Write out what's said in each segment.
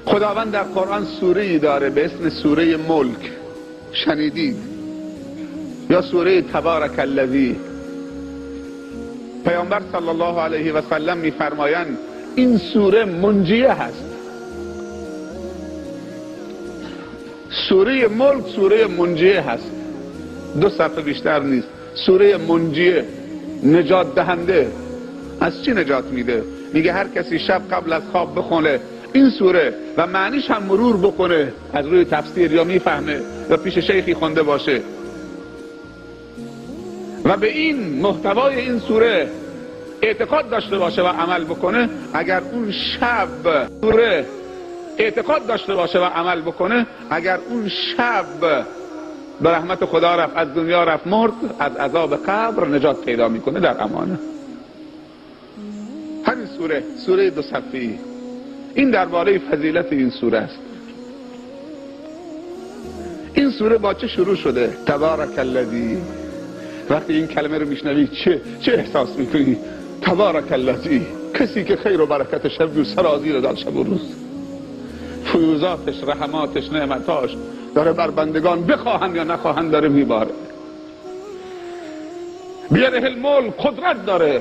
خداوند در قرآن سوره‌ای داره به اسم سوره ملک، شنیدید؟ یا سوره تبارک الذی. پیامبر صلی الله علیه و سلم میفرمایند این سوره منجیه هست. سوره ملک سوره منجیه هست، 2 صفحه بیشتر نیست. سوره منجیه، نجات دهنده. از چی نجات میده؟ میگه هر کسی شب قبل از خواب بخونه این سوره و معنیش هم مرور بکنه از روی تفسیر یا میفهمه یا پیش شیخی خونده باشه و به این محتوای این سوره اعتقاد داشته باشه و عمل بکنه، اگر اون شب سوره اعتقاد داشته باشه و عمل بکنه، اگر اون شب به رحمت خدا رفت، از دنیا رفت، مرد، از عذاب قبر نجات پیدا میکنه، در امانه. همین سوره 2 صفحه‌ای، این درباره فضیلت این سوره است. این سوره با چه شروع شده؟ تبارک الذی. وقتی این کلمه رو میشنوی چه احساس میکنی؟ تبارک الذی، کسی که خیر و برکتش رو سرازیر داد شب و روز، فیوزاتش، رحماتش، نعمتاش داره بر بندگان بخواهند یا نخواهند داره میباره. بیاره الملک، قدرت داره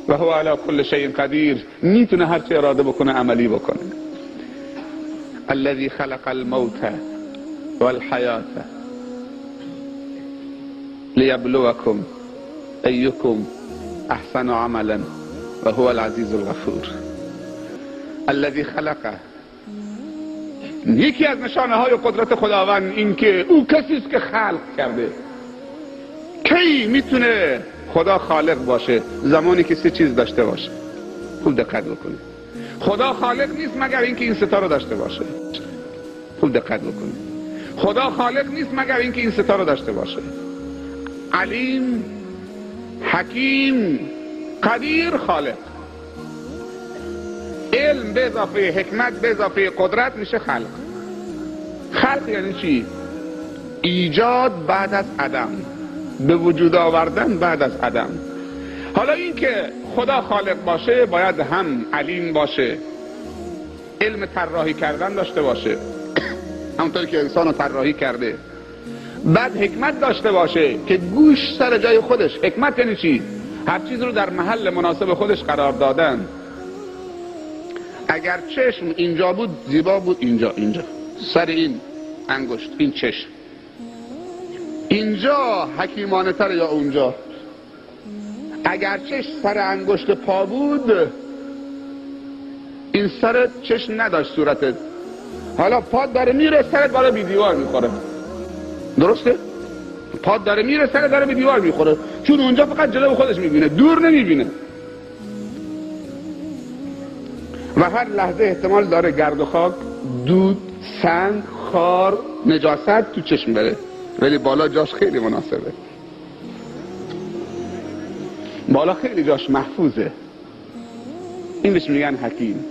و هو علی کل شیء قدیر، میتونه هر چی اراده بکنه عملی بکنه. الذی خلق الموت والحیات لیبلوکم ایکم احسن عملا و هو العزیز الغفور. الذی خلق، یکی از نشانه های قدرت خداوند این که او کسی است که خلق کرده. کی میتونه خدا خالق باشه؟ زمانی که 3 چیز داشته باشه. خوب دقت بکنید. خدا خالق نیست مگر اینکه این 3 تا رو داشته باشه. خوب دقت بکنید. خدا خالق نیست مگر اینکه این 3 تا رو داشته باشه. علیم، حکیم، قدیر، خالق. علم به اضافه حکمت به اضافه قدرت میشه خلق. خلق یعنی چی؟ ایجاد بعد از عدم، به وجود آوردن بعد از عدم. حالا این که خدا خالق باشه باید هم علیم باشه، علم طراحی کردن داشته باشه همونطوری که انسان رو طراحی کرده. بعد حکمت داشته باشه که گوش سر جای خودش. حکمت یعنی چی؟ هر چیز رو در محل مناسب خودش قرار دادن. اگر چشم اینجا بود زیبا بود، اینجا سر این انگشت، این چشم اینجا حکیمانه تر یا اونجا. اگر چشم سر انگشت پا بود، این سر چشم نداشت صورتت. حالا پا داره میره سرت بالا بی دیوار میخوره. درسته؟ پا داره میره سرت داره بی دیوار میخوره، چون اونجا فقط جلو خودش میبینه، دور نمیبینه و هر لحظه احتمال داره گرد و خاک، دود، سنگ، خار، نجاست تو چشم بره، ولی بالا جاش خیلی مناسبه. بالا خیلی جاش محفوظه. این بهش میگن حکیم.